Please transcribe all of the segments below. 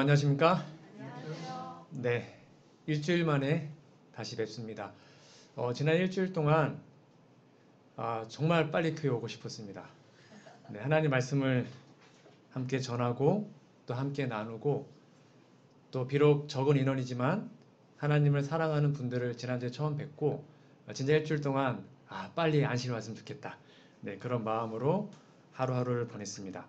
안녕하십니까? 네, 일주일 만에 다시 뵙습니다. 지난 일주일 동안 정말 빨리 교회 오고 싶었습니다. 네, 하나님 말씀을 함께 전하고 또 함께 나누고 또 비록 적은 인원이지만 하나님을 사랑하는 분들을 지난주에 처음 뵙고 진짜 일주일 동안 빨리 안식을 왔으면 좋겠다. 네, 그런 마음으로 하루하루를 보냈습니다.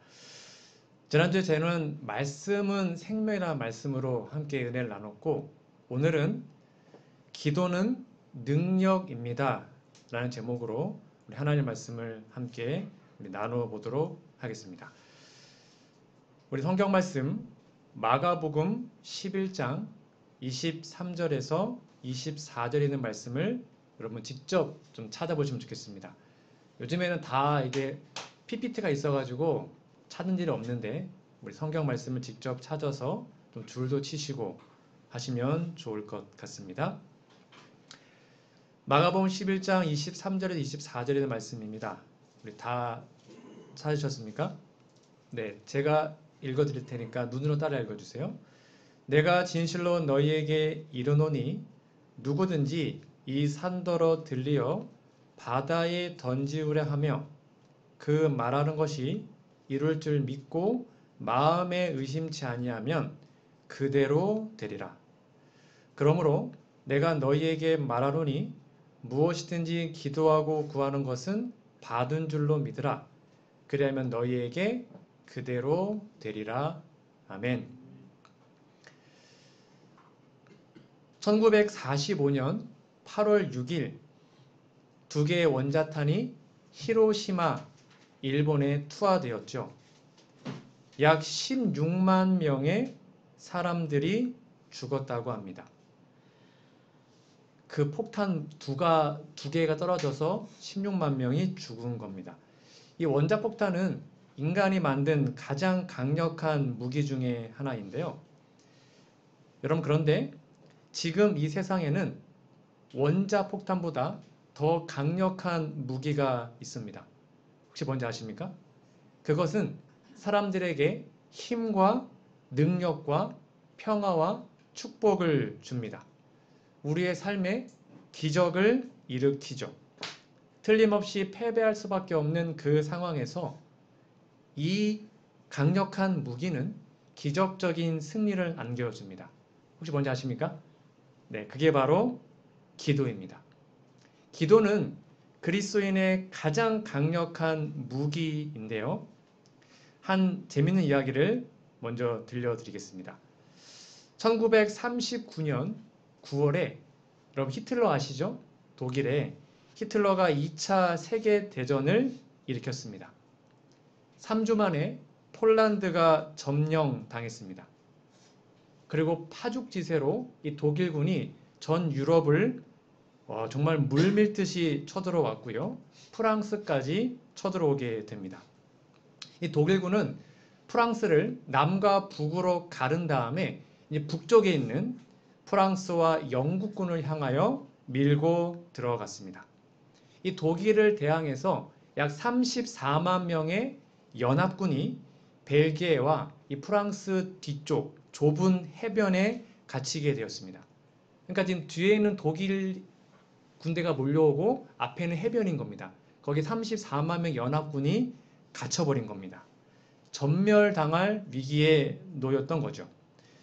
지난주에 저는 말씀은 생명이라는 말씀으로 함께 은혜를 나눴고 오늘은 기도는 능력입니다 라는 제목으로 우리 하나님 말씀을 함께 나누어 보도록 하겠습니다. 우리 성경 말씀 마가복음 11장 23절에서 24절에 있는 말씀을 여러분 직접 좀 찾아보시면 좋겠습니다. 요즘에는 다 이게 PPT가 있어가지고 찾는 일이 없는데 우리 성경 말씀을 직접 찾아서 좀 줄도 치시고 하시면 좋을 것 같습니다. 마가복음 11장 23절에서 24절에 있는 말씀입니다. 우리 다 찾으셨습니까? 네, 제가 읽어드릴 테니까 눈으로 따라 읽어주세요. 내가 진실로 너희에게 이르노니 누구든지 이 산더러 들리어 바다에 던지우려 하며 그 말하는 것이 이룰 줄 믿고 마음에 의심치 아니하면 그대로 되리라. 그러므로 내가 너희에게 말하노니 무엇이든지 기도하고 구하는 것은 받은 줄로 믿으라. 그리하면 너희에게 그대로 되리라. 아멘. 1945년 8월 6일 두 개의 원자탄이 히로시마, 일본에 투하되었죠. 약 16만 명의 사람들이 죽었다고 합니다. 그 폭탄 두 개가 떨어져서 16만 명이 죽은 겁니다. 이 원자폭탄은 인간이 만든 가장 강력한 무기 중에 하나인데요. 여러분 그런데 지금 이 세상에는 원자폭탄보다 더 강력한 무기가 있습니다. 혹시 뭔지 아십니까? 그것은 사람들에게 힘과 능력과 평화와 축복을 줍니다. 우리의 삶에 기적을 일으키죠. 틀림없이 패배할 수밖에 없는 그 상황에서 이 강력한 무기는 기적적인 승리를 안겨줍니다. 혹시 뭔지 아십니까? 네, 그게 바로 기도입니다. 기도는 그리스도인의 가장 강력한 무기인데요. 한 재밌는 이야기를 먼저 들려드리겠습니다. 1939년 9월에 여러분 히틀러 아시죠? 독일에 히틀러가 2차 세계대전을 일으켰습니다. 3주 만에 폴란드가 점령당했습니다. 그리고 파죽지세로 이 독일군이 전 유럽을 정말 물밀듯이 쳐들어왔고요. 프랑스까지 쳐들어오게 됩니다. 이 독일군은 프랑스를 남과 북으로 가른 다음에 북쪽에 있는 프랑스와 영국군을 향하여 밀고 들어갔습니다. 이 독일을 대항해서 약 34만 명의 연합군이 벨기에와 이 프랑스 뒤쪽 좁은 해변에 갇히게 되었습니다. 그러니까 지금 뒤에 있는 독일 군대가 몰려오고 앞에는 해변인 겁니다. 거기 34만 명 연합군이 갇혀버린 겁니다. 전멸당할 위기에 놓였던 거죠.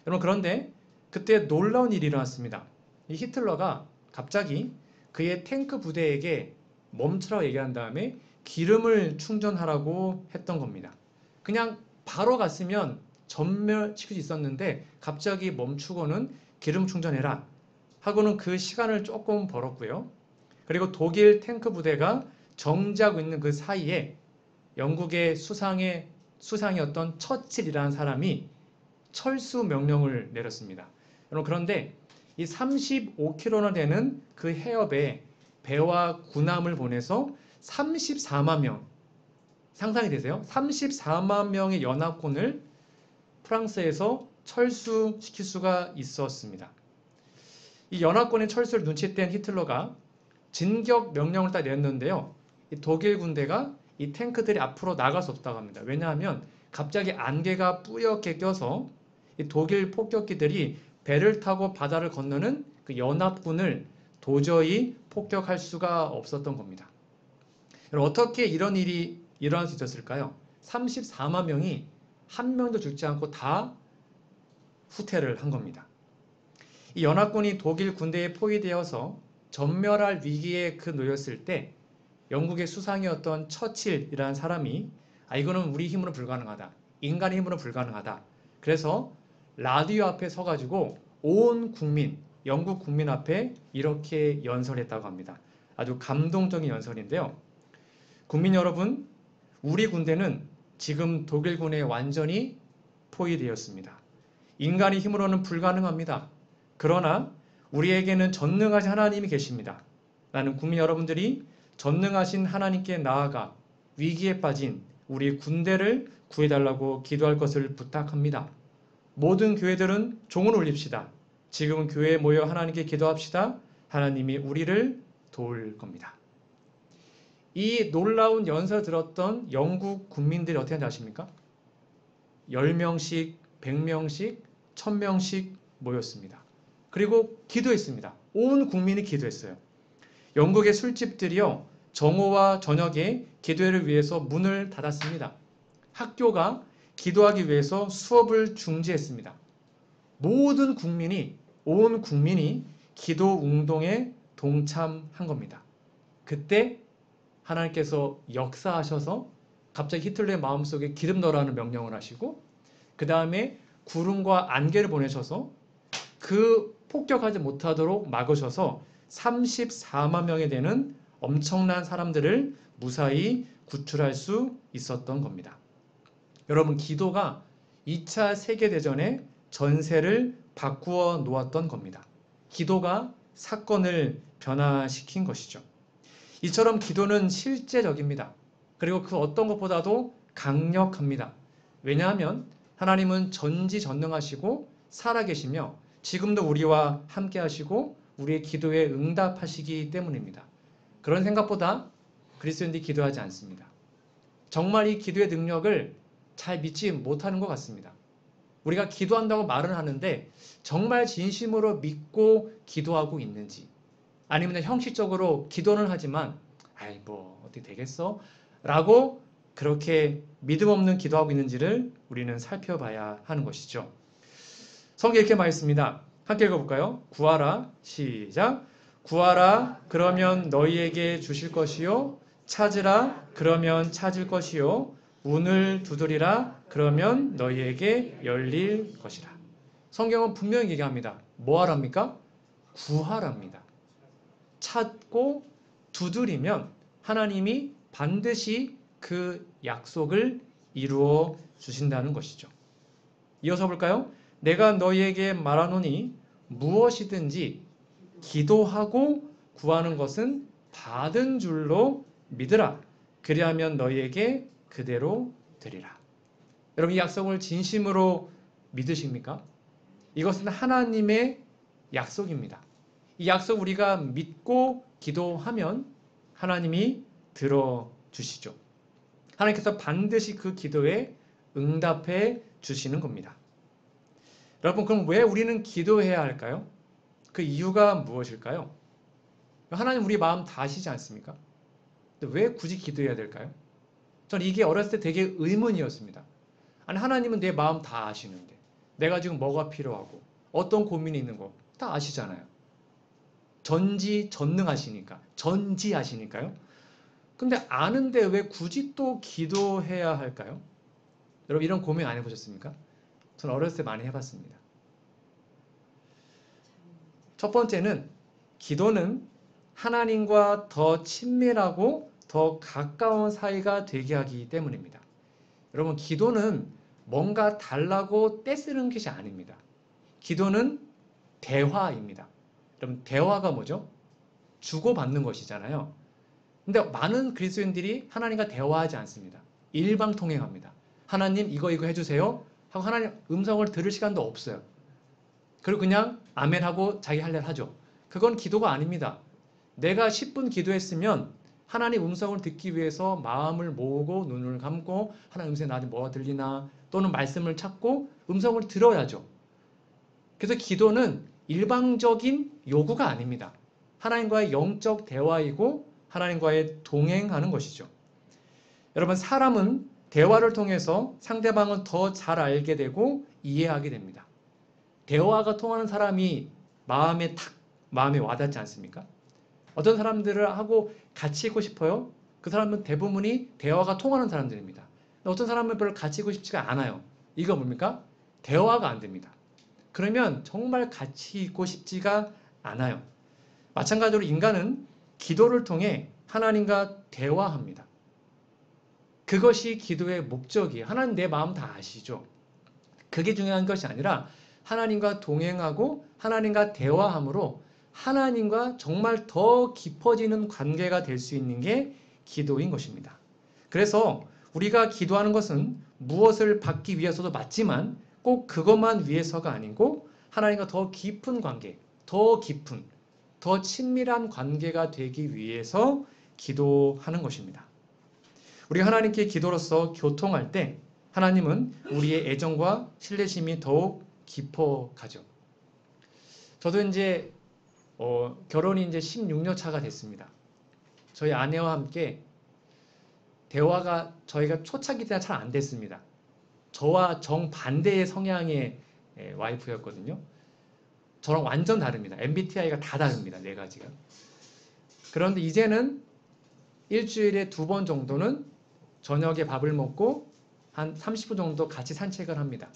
여러분 그런데 그때 놀라운 일이 일어났습니다. 이 히틀러가 갑자기 그의 탱크 부대에게 멈추라고 얘기한 다음에 기름을 충전하라고 했던 겁니다. 그냥 바로 갔으면 전멸시킬 수 있었는데 갑자기 멈추고는 기름 충전해라 하고는 그 시간을 조금 벌었고요. 그리고 독일 탱크 부대가 정지하고 있는 그 사이에 영국의 수상이었던 처칠이라는 사람이 철수 명령을 내렸습니다. 여러분 그런데 이 35km나 되는 그 해협에 배와 군함을 보내서 34만 명, 상상이 되세요? 34만 명의 연합군을 프랑스에서 철수시킬 수가 있었습니다. 이 연합군의 철수를 눈치챈 히틀러가 진격 명령을 딱 내렸는데요. 이 독일 군대가 이 탱크들이 앞으로 나갈 수 없다고 합니다. 왜냐하면 갑자기 안개가 뿌옇게 껴서 이 독일 폭격기들이 배를 타고 바다를 건너는 그 연합군을 도저히 폭격할 수가 없었던 겁니다. 여러분, 어떻게 이런 일이 일어날 수 있었을까요? 34만 명이 한 명도 죽지 않고 다 후퇴를 한 겁니다. 이 연합군이 독일 군대에 포위되어서 전멸할 위기에 놓였을 때 영국의 수상이었던 처칠이라는 사람이 이거는 우리 힘으로 불가능하다. 인간의 힘으로 불가능하다. 그래서 라디오 앞에 서가지고 온 국민, 영국 국민 앞에 이렇게 연설했다고 합니다. 아주 감동적인 연설인데요. 국민 여러분, 우리 군대는 지금 독일군에 완전히 포위되었습니다. 인간의 힘으로는 불가능합니다. 그러나 우리에게는 전능하신 하나님이 계십니다. 나는 국민 여러분들이 전능하신 하나님께 나아가 위기에 빠진 우리 군대를 구해달라고 기도할 것을 부탁합니다. 모든 교회들은 종을 올립시다. 지금은 교회에 모여 하나님께 기도합시다. 하나님이 우리를 도울 겁니다. 이 놀라운 연설을 들었던 영국 국민들이 어떻게 하는지 아십니까? 10명씩, 100명씩, 1000명씩 모였습니다. 그리고 기도했습니다. 온 국민이 기도했어요. 영국의 술집들이요, 정오와 저녁에 기도회를 위해서 문을 닫았습니다. 학교가 기도하기 위해서 수업을 중지했습니다. 모든 국민이, 온 국민이 기도 운동에 동참한 겁니다. 그때 하나님께서 역사하셔서 갑자기 히틀러의 마음속에 기름 넣으라는 명령을 하시고, 그 다음에 구름과 안개를 보내셔서 그 폭격하지 못하도록 막으셔서 34만 명에 되는 엄청난 사람들을 무사히 구출할 수 있었던 겁니다. 여러분, 기도가 2차 세계대전의 전세를 바꾸어 놓았던 겁니다. 기도가 사건을 변화시킨 것이죠. 이처럼 기도는 실제적입니다. 그리고 그 어떤 것보다도 강력합니다. 왜냐하면 하나님은 전지전능하시고 살아계시며 지금도 우리와 함께 하시고 우리의 기도에 응답하시기 때문입니다. 그런 생각보다 그리스도인들이 기도하지 않습니다. 정말 이 기도의 능력을 잘 믿지 못하는 것 같습니다. 우리가 기도한다고 말은 하는데 정말 진심으로 믿고 기도하고 있는지, 아니면 형식적으로 기도는 하지만 어떻게 되겠어? 라고 그렇게 믿음 없는 기도하고 있는지를 우리는 살펴봐야 하는 것이죠. 성경에 이렇게 말했습니다. 함께 읽어볼까요? 구하라, 시작. 구하라, 그러면 너희에게 주실 것이요. 찾으라, 그러면 찾을 것이요. 문을 두드리라, 그러면 너희에게 열릴 것이라. 성경은 분명히 얘기합니다. 뭐 하랍니까? 구하랍니다. 찾고 두드리면 하나님이 반드시 그 약속을 이루어 주신다는 것이죠. 이어서 볼까요? 내가 너희에게 말하노니 무엇이든지 기도하고 구하는 것은 받은 줄로 믿으라. 그리하면 너희에게 그대로 되리라. 여러분, 이 약속을 진심으로 믿으십니까? 이것은 하나님의 약속입니다. 이 약속 우리가 믿고 기도하면 하나님이 들어주시죠. 하나님께서 반드시 그 기도에 응답해 주시는 겁니다. 여러분, 그럼 왜 우리는 기도해야 할까요? 그 이유가 무엇일까요? 하나님 우리 마음 다 아시지 않습니까? 근데 왜 굳이 기도해야 될까요? 전 이게 어렸을 때 되게 의문이었습니다. 아니, 하나님은 내 마음 다 아시는데 내가 지금 뭐가 필요하고 어떤 고민이 있는 거 다 아시잖아요. 전지하시니까요. 근데 아는데 왜 굳이 또 기도해야 할까요? 여러분, 이런 고민 안 해보셨습니까? 저는 어렸을 때 많이 해봤습니다. 첫 번째는 기도는 하나님과 더 친밀하고 더 가까운 사이가 되게 하기 때문입니다. 여러분, 기도는 뭔가 달라고 떼쓰는 것이 아닙니다. 기도는 대화입니다. 여러분, 대화가 뭐죠? 주고받는 것이잖아요. 근데 많은 그리스도인들이 하나님과 대화하지 않습니다. 일방통행합니다. 하나님 이거 해주세요 하고 하나님 음성을 들을 시간도 없어요. 그리고 그냥 아멘하고 자기 할 일 하죠. 그건 기도가 아닙니다. 내가 10분 기도했으면 하나님 음성을 듣기 위해서 마음을 모으고 눈을 감고 하나님 음성에 나한테 뭐가 들리나 또는 말씀을 찾고 음성을 들어야죠. 그래서 기도는 일방적인 요구가 아닙니다. 하나님과의 영적 대화이고 하나님과의 동행하는 것이죠. 여러분, 사람은 대화를 통해서 상대방을 더 잘 알게 되고 이해하게 됩니다. 대화가 통하는 사람이 마음에 와닿지 않습니까? 어떤 사람들을 하고 같이 있고 싶어요? 그 사람은 대부분이 대화가 통하는 사람들입니다. 어떤 사람은 별로 같이 있고 싶지가 않아요. 이거 뭡니까? 대화가 안 됩니다. 그러면 정말 같이 있고 싶지가 않아요. 마찬가지로 인간은 기도를 통해 하나님과 대화합니다. 그것이 기도의 목적이에요. 하나님 내 마음 다 아시죠? 그게 중요한 것이 아니라 하나님과 동행하고 하나님과 대화함으로 하나님과 정말 더 깊어지는 관계가 될 수 있는 게 기도인 것입니다. 그래서 우리가 기도하는 것은 무엇을 받기 위해서도 맞지만 꼭 그것만 위해서가 아니고 하나님과 더 깊은 관계, 더 깊은, 더 친밀한 관계가 되기 위해서 기도하는 것입니다. 우리가 하나님께 기도로서 교통할 때 하나님은 우리의 애정과 신뢰심이 더욱 깊어가죠. 저도 이제 결혼이 이제 16년 차가 됐습니다. 저희 아내와 함께 대화가 저희가 초창기 때는 잘 안 됐습니다. 저와 정반대의 성향의 와이프였거든요. 저랑 완전 다릅니다. MBTI가 다 다릅니다. 네 가지가. 그런데 이제는 일주일에 2번 정도는 저녁에 밥을 먹고 한 30분 정도 같이 산책을 합니다.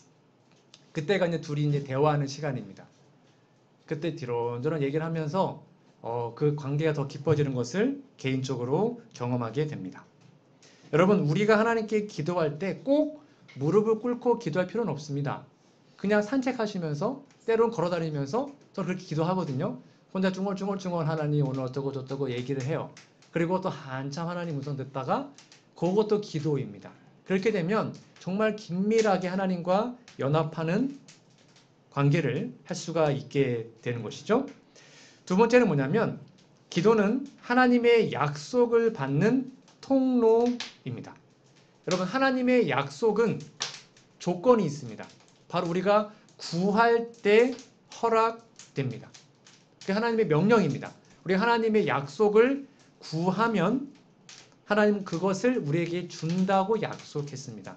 그때가 이제 둘이 이제 대화하는 시간입니다. 그때 이런저런 얘기를 하면서 그 관계가 더 깊어지는 것을 개인적으로 경험하게 됩니다. 여러분, 우리가 하나님께 기도할 때 꼭 무릎을 꿇고 기도할 필요는 없습니다. 그냥 산책하시면서 때로는 걸어다니면서 저는 그렇게 기도하거든요. 혼자 중얼중얼 하나님 오늘 어쩌고 저쩌고 얘기를 해요. 그리고 또 한참 하나님 음성 듣다가 그것도 기도입니다. 그렇게 되면 정말 긴밀하게 하나님과 연합하는 관계를 할 수가 있게 되는 것이죠. 두 번째는 뭐냐면 기도는 하나님의 약속을 받는 통로입니다. 여러분, 하나님의 약속은 조건이 있습니다. 바로 우리가 구할 때 허락됩니다. 그게 하나님의 명령입니다. 우리 하나님의 약속을 구하면 하나님 그것을 우리에게 준다고 약속했습니다.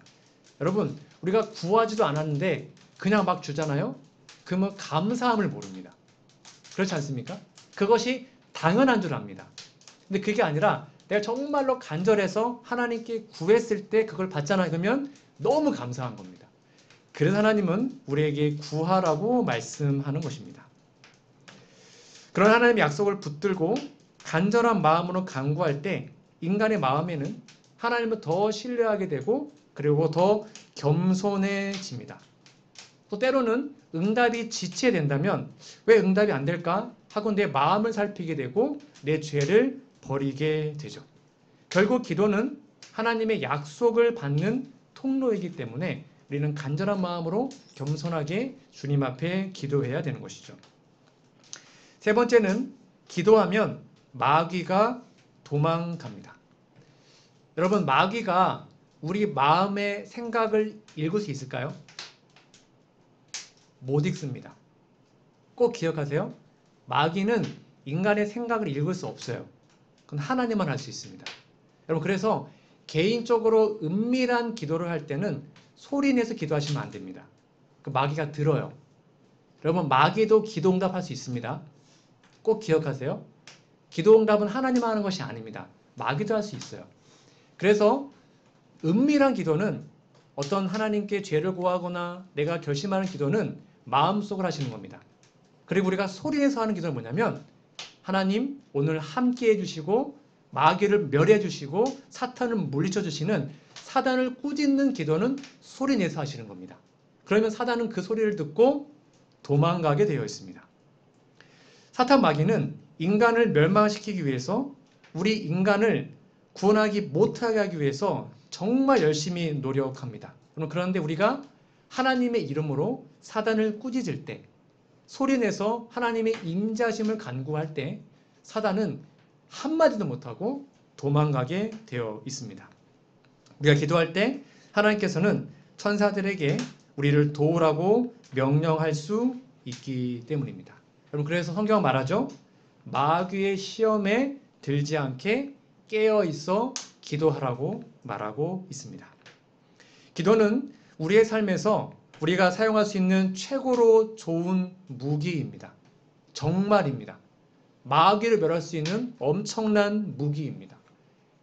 여러분, 우리가 구하지도 않았는데 그냥 막 주잖아요. 그러면 감사함을 모릅니다. 그렇지 않습니까? 그것이 당연한 줄 압니다. 근데 그게 아니라 내가 정말로 간절해서 하나님께 구했을 때 그걸 받잖아요. 그러면 너무 감사한 겁니다. 그래서 하나님은 우리에게 구하라고 말씀하는 것입니다. 그런 하나님의 약속을 붙들고 간절한 마음으로 간구할 때 인간의 마음에는 하나님을 더 신뢰하게 되고 그리고 더 겸손해집니다. 또 때로는 응답이 지체된다면 왜 응답이 안 될까 하고 내 마음을 살피게 되고 내 죄를 버리게 되죠. 결국 기도는 하나님의 약속을 받는 통로이기 때문에 우리는 간절한 마음으로 겸손하게 주님 앞에 기도해야 되는 것이죠. 세 번째는 기도하면 마귀가 도망갑니다. 여러분, 마귀가 우리 마음의 생각을 읽을 수 있을까요? 못 읽습니다. 꼭 기억하세요. 마귀는 인간의 생각을 읽을 수 없어요. 그건 하나님만 할 수 있습니다. 여러분, 그래서 개인적으로 은밀한 기도를 할 때는 소리 내서 기도하시면 안 됩니다. 그 마귀가 들어요. 여러분, 마귀도 기도응답할 수 있습니다. 꼭 기억하세요. 기도응답은 하나님만 하는 것이 아닙니다. 마귀도 할 수 있어요. 그래서 은밀한 기도는 어떤 하나님께 죄를 구하거나 내가 결심하는 기도는 마음속으로 하시는 겁니다. 그리고 우리가 소리내서 하는 기도는 뭐냐면 하나님 오늘 함께 해주시고 마귀를 멸해 주시고 사탄을 물리쳐 주시는 사단을 꾸짖는 기도는 소리내서 하시는 겁니다. 그러면 사단은 그 소리를 듣고 도망가게 되어 있습니다. 사탄 마귀는 인간을 멸망시키기 위해서 우리 인간을 구원하기 못하게 하기 위해서 정말 열심히 노력합니다. 그런데 우리가 하나님의 이름으로 사단을 꾸짖을 때 소리내서 하나님의 인자심을 간구할 때 사단은 한마디도 못하고 도망가게 되어 있습니다. 우리가 기도할 때 하나님께서는 천사들에게 우리를 도우라고 명령할 수 있기 때문입니다. 여러분, 그래서 성경은 말하죠. 마귀의 시험에 들지 않게 깨어 있어 기도하라고 말하고 있습니다. 기도는 우리의 삶에서 우리가 사용할 수 있는 최고로 좋은 무기입니다. 정말입니다. 마귀를 멸할 수 있는 엄청난 무기입니다.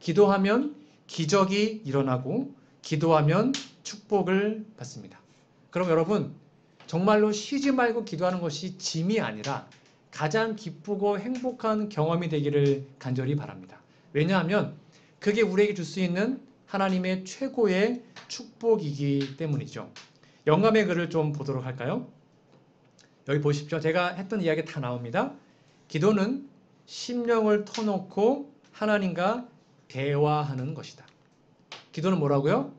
기도하면 기적이 일어나고 기도하면 축복을 받습니다. 그럼 여러분, 정말로 쉬지 말고 기도하는 것이 짐이 아니라 가장 기쁘고 행복한 경험이 되기를 간절히 바랍니다. 왜냐하면 그게 우리에게 줄 수 있는 하나님의 최고의 축복이기 때문이죠. 영감의 글을 좀 보도록 할까요? 여기 보십시오. 제가 했던 이야기 다 나옵니다. 기도는 심령을 터놓고 하나님과 대화하는 것이다. 기도는 뭐라고요?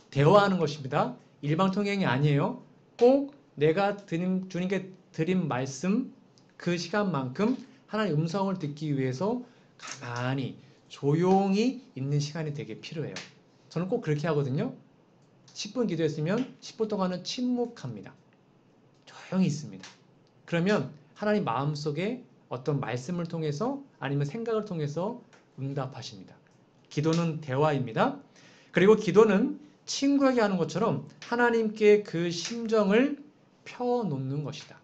대화하는 것입니다. 일방통행이 아니에요. 꼭 내가 주님께 드린 말씀 그 시간만큼 하나님의 음성을 듣기 위해서 가만히 조용히 있는 시간이 되게 필요해요. 저는 꼭 그렇게 하거든요. 10분 기도했으면 10분 동안은 침묵합니다. 조용히 있습니다. 그러면 하나님 마음속에 어떤 말씀을 통해서 아니면 생각을 통해서 응답하십니다. 기도는 대화입니다. 그리고 기도는 친구에게 하는 것처럼 하나님께 그 심정을 펴놓는 것이다.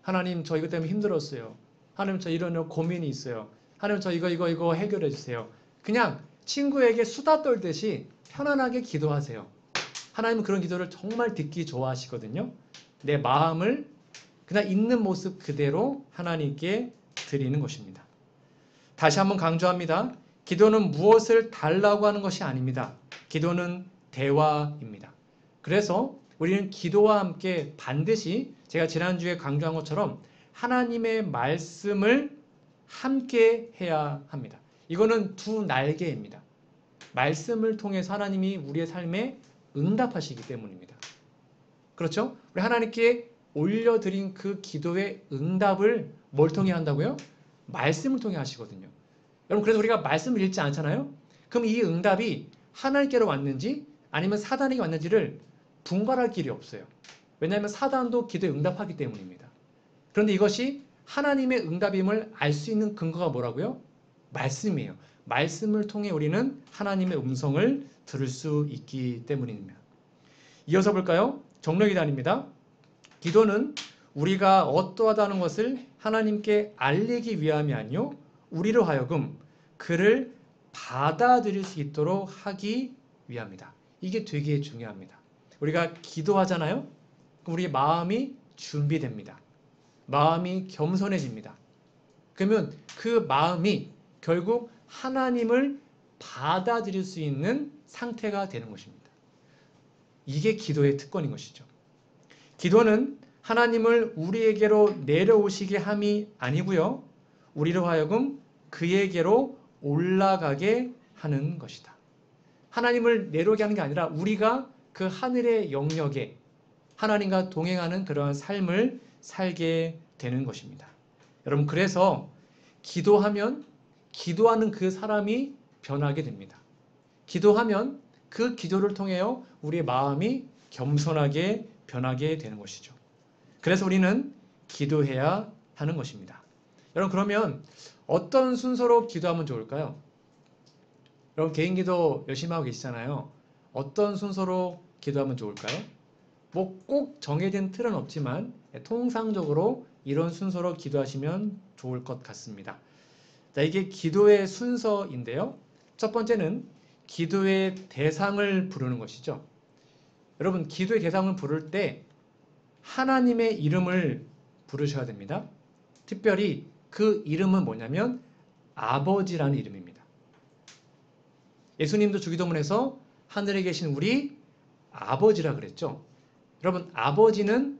하나님, 저 이것 때문에 힘들었어요. 하나님, 저 이런 고민이 있어요. 하나님, 저 이거 해결해 주세요. 그냥 친구에게 수다 떨듯이 편안하게 기도하세요. 하나님은 그런 기도를 정말 듣기 좋아하시거든요. 내 마음을 그냥 있는 모습 그대로 하나님께 드리는 것입니다. 다시 한번 강조합니다. 기도는 무엇을 달라고 하는 것이 아닙니다. 기도는 대화입니다. 그래서 우리는 기도와 함께 반드시 제가 지난주에 강조한 것처럼 하나님의 말씀을 함께 해야 합니다. 이거는 두 날개입니다. 말씀을 통해서 하나님이 우리의 삶에 응답하시기 때문입니다. 그렇죠? 우리 하나님께 올려드린 그 기도의 응답을 뭘 통해 한다고요? 말씀을 통해 하시거든요. 여러분, 그래서 우리가 말씀을 읽지 않잖아요? 그럼 이 응답이 하나님께로 왔는지 아니면 사단에게 왔는지를 분별할 길이 없어요. 왜냐하면 사단도 기도에 응답하기 때문입니다. 그런데 이것이 하나님의 응답임을 알 수 있는 근거가 뭐라고요? 말씀이에요. 말씀을 통해 우리는 하나님의 음성을 들을 수 있기 때문입니다. 이어서 볼까요? 정력이단입니다. 기도는 우리가 어떠하다는 것을 하나님께 알리기 위함이 아니요 우리로 하여금 그를 받아들일 수 있도록 하기 위함이다. 이게 되게 중요합니다. 우리가 기도하잖아요. 그럼 우리 마음이 준비됩니다. 마음이 겸손해집니다. 그러면 그 마음이 결국 하나님을 받아들일 수 있는 상태가 되는 것입니다. 이게 기도의 특권인 것이죠. 기도는 하나님을 우리에게로 내려오시게 함이 아니고요. 우리로 하여금 그에게로 올라가게 하는 것이다. 하나님을 내려오게 하는 게 아니라 우리가 그 하늘의 영역에 하나님과 동행하는 그러한 삶을 살게 되는 것입니다. 여러분, 그래서 기도하면 기도하는 그 사람이 변하게 됩니다. 기도하면 그 기도를 통하여 우리의 마음이 겸손하게 변하게 되는 것이죠. 그래서 우리는 기도해야 하는 것입니다. 여러분, 그러면 어떤 순서로 기도하면 좋을까요? 여러분, 개인 기도 열심히 하고 계시잖아요. 어떤 순서로 기도하면 좋을까요? 뭐 꼭 정해진 틀은 없지만 통상적으로 이런 순서로 기도하시면 좋을 것 같습니다. 자, 이게 기도의 순서인데요. 첫 번째는 기도의 대상을 부르는 것이죠. 여러분, 기도의 대상을 부를 때 하나님의 이름을 부르셔야 됩니다. 특별히 그 이름은 뭐냐면 아버지라는 이름입니다. 예수님도 주기도문에서 하늘에 계신 우리 아버지라 그랬죠. 여러분, 아버지는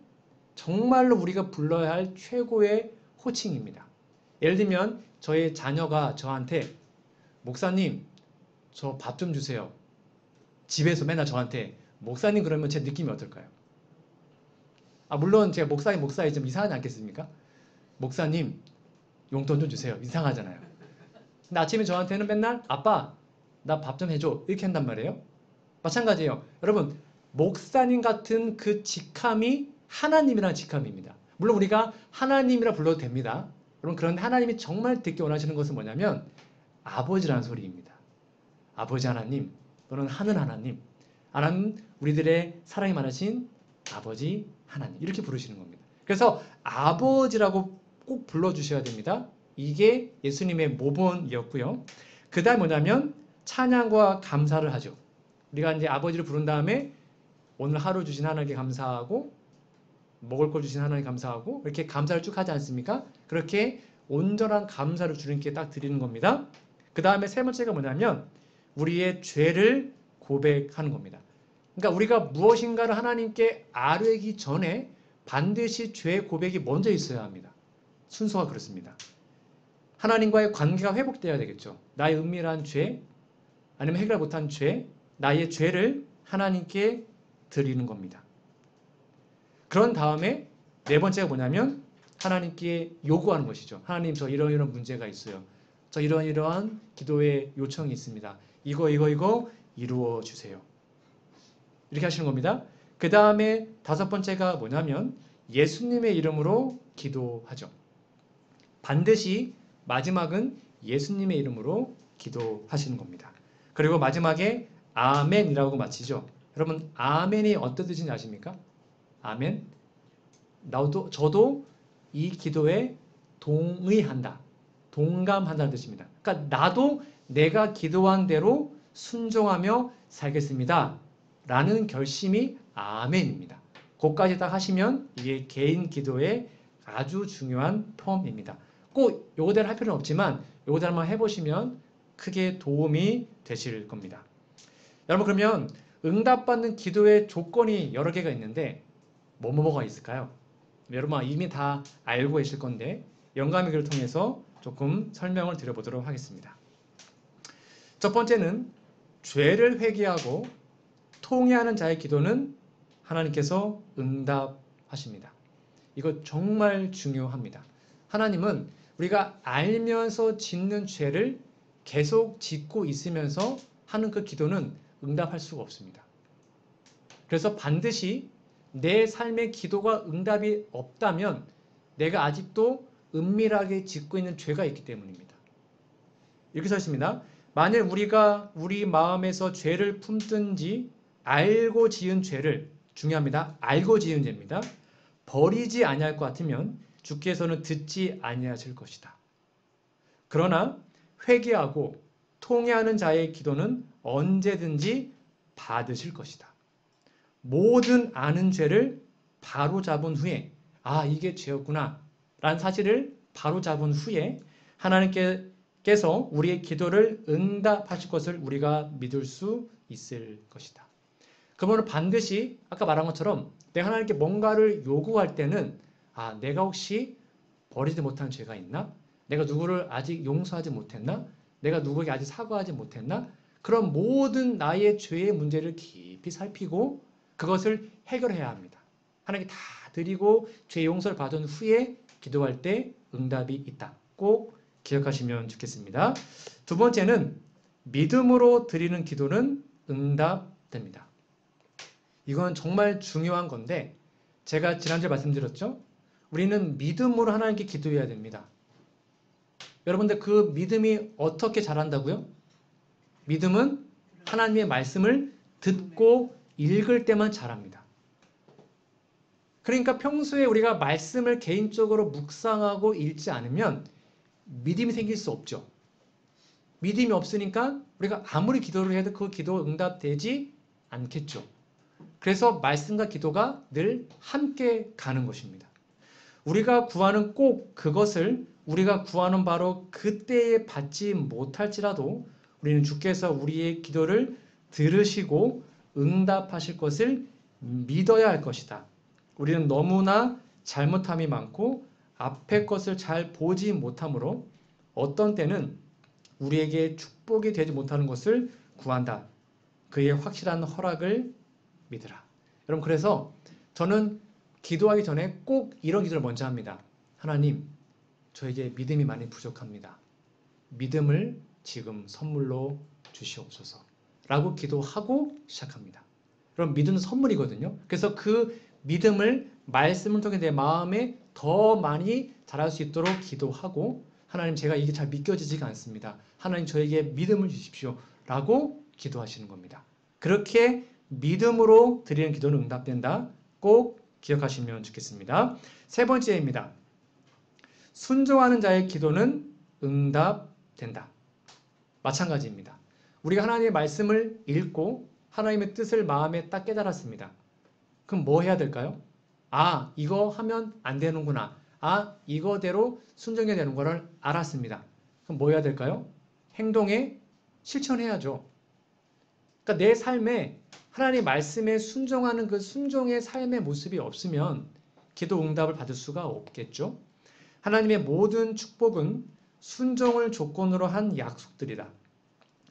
정말로 우리가 불러야 할 최고의 호칭입니다. 예를 들면 저의 자녀가 저한테 목사님, 저 밥 좀 주세요. 집에서 맨날 저한테 목사님 그러면 제 느낌이 어떨까요? 물론 제가 목사님 좀 이상하지 않겠습니까? 목사님 용돈 좀 주세요. 이상하잖아요. 근데 아침에 저한테는 맨날 아빠 나 밥 좀 해줘 이렇게 한단 말이에요. 마찬가지예요. 여러분 목사님 같은 그 직함이 하나님이라는 직함입니다. 물론 우리가 하나님이라 불러도 됩니다. 여러분 그런데 하나님이 정말 듣기 원하시는 것은 뭐냐면 아버지라는 소리입니다. 아버지 하나님 또는 하늘 하나님. 하나님 우리들의 사랑이 많으신 아버지 하나님 이렇게 부르시는 겁니다. 그래서 아버지라고 꼭 불러주셔야 됩니다. 이게 예수님의 모본이었고요. 그 다음 뭐냐면 찬양과 감사를 하죠. 우리가 이제 아버지를 부른 다음에 오늘 하루 주신 하나님께 감사하고 먹을 걸 주신 하나님께 감사하고 이렇게 감사를 쭉 하지 않습니까? 그렇게 온전한 감사를 주님께 딱 드리는 겁니다. 그 다음에 세 번째가 뭐냐면 우리의 죄를 고백하는 겁니다. 그러니까 우리가 무엇인가를 하나님께 아뢰기 전에 반드시 죄 고백이 먼저 있어야 합니다. 순서가 그렇습니다. 하나님과의 관계가 회복되어야 되겠죠. 나의 은밀한 죄, 아니면 해결 못한 죄, 나의 죄를 하나님께 드리는 겁니다. 그런 다음에 네 번째가 뭐냐면 하나님께 요구하는 것이죠. 하나님 저 이런 문제가 있어요. 저 이러한 기도의 요청이 있습니다. 이거 이루어 주세요. 이렇게 하시는 겁니다. 그 다음에 다섯 번째가 뭐냐면 예수님의 이름으로 기도하죠. 반드시 마지막은 예수님의 이름으로 기도하시는 겁니다. 그리고 마지막에 아멘이라고 마치죠. 여러분 아멘이 어떤 뜻인지 아십니까? 아멘. 저도 이 기도에 동의한다. 동감한다는 뜻입니다. 그러니까 나도 내가 기도한 대로 순종하며 살겠습니다. 라는 결심이 아멘입니다. 그것까지 딱 하시면 이게 개인 기도의 아주 중요한 폼입니다. 꼭 요거대로 할 필요는 없지만 요거대로만 해보시면 크게 도움이 되실 겁니다. 여러분 그러면 응답받는 기도의 조건이 여러 개가 있는데 뭐가 있을까요? 여러분 이미 다 알고 계실 건데 영감의기를 통해서 조금 설명을 드려보도록 하겠습니다. 첫 번째는 죄를 회개하고 통회하는 자의 기도는 하나님께서 응답하십니다. 이거 정말 중요합니다. 하나님은 우리가 알면서 짓는 죄를 계속 짓고 있으면서 하는 그 기도는 응답할 수가 없습니다. 그래서 반드시 내 삶의 기도가 응답이 없다면 내가 아직도 은밀하게 짓고 있는 죄가 있기 때문입니다. 이렇게 써 있습니다. 만일 우리가 우리 마음에서 죄를 품든지 알고 지은 죄를 중요합니다. 알고 지은 죄입니다. 버리지 아니할 것 같으면 주께서는 듣지 아니하실 것이다. 그러나 회개하고 통회하는 자의 기도는 언제든지 받으실 것이다. 모든 아는 죄를 바로잡은 후에 이게 죄였구나 라는 사실을 바로잡은 후에 하나님께서 우리의 기도를 응답하실 것을 우리가 믿을 수 있을 것이다. 그러면 반드시 아까 말한 것처럼 내가 하나님께 뭔가를 요구할 때는 내가 혹시 버리지 못한 죄가 있나? 내가 누구를 아직 용서하지 못했나? 내가 누구에게 아직 사과하지 못했나? 그런 모든 나의 죄의 문제를 깊이 살피고 그것을 해결해야 합니다. 하나님께 다 드리고 죄 용서를 받은 후에 기도할 때 응답이 있다. 꼭 기억하시면 좋겠습니다. 두 번째는 믿음으로 드리는 기도는 응답됩니다. 이건 정말 중요한 건데 제가 지난주에 말씀드렸죠? 우리는 믿음으로 하나님께 기도해야 됩니다. 여러분들 그 믿음이 어떻게 자란다고요? 믿음은 하나님의 말씀을 듣고 읽을 때만 자랍니다. 그러니까 평소에 우리가 말씀을 개인적으로 묵상하고 읽지 않으면 믿음이 생길 수 없죠. 믿음이 없으니까 우리가 아무리 기도를 해도 그 기도 응답되지 않겠죠. 그래서 말씀과 기도가 늘 함께 가는 것입니다. 우리가 구하는 꼭 그것을 우리가 구하는 바로 그때에 받지 못할지라도 우리는 주께서 우리의 기도를 들으시고 응답하실 것을 믿어야 할 것이다. 우리는 너무나 잘못함이 많고 앞의 것을 잘 보지 못하므로 어떤 때는 우리에게 축복이 되지 못하는 것을 구한다. 그의 확실한 허락을 믿으라. 여러분 그래서 저는 기도하기 전에 꼭 이런 기도를 먼저 합니다. 하나님, 저에게 믿음이 많이 부족합니다. 믿음을 지금 선물로 주시옵소서 라고 기도하고 시작합니다. 그럼 믿음은 선물이거든요. 그래서 그 믿음을 말씀을 통해 내 마음에 더 많이 자랄 수 있도록 기도하고 하나님 제가 이게 잘 믿겨지지가 않습니다. 하나님 저에게 믿음을 주십시오 라고 기도하시는 겁니다. 그렇게 믿음으로 드리는 기도는 응답된다. 꼭 기억하시면 좋겠습니다. 세 번째입니다. 순종하는 자의 기도는 응답된다. 마찬가지입니다. 우리가 하나님의 말씀을 읽고 하나님의 뜻을 마음에 딱 깨달았습니다. 그럼 뭐 해야 될까요? 아, 이거 하면 안 되는구나. 아, 이거대로 순종해야 되는 거를 알았습니다. 그럼 뭐 해야 될까요? 행동에 실천해야죠. 그러니까 내 삶에 하나님의 말씀에 순종하는 그 순종의 삶의 모습이 없으면 기도 응답을 받을 수가 없겠죠. 하나님의 모든 축복은 순종을 조건으로 한 약속들이다.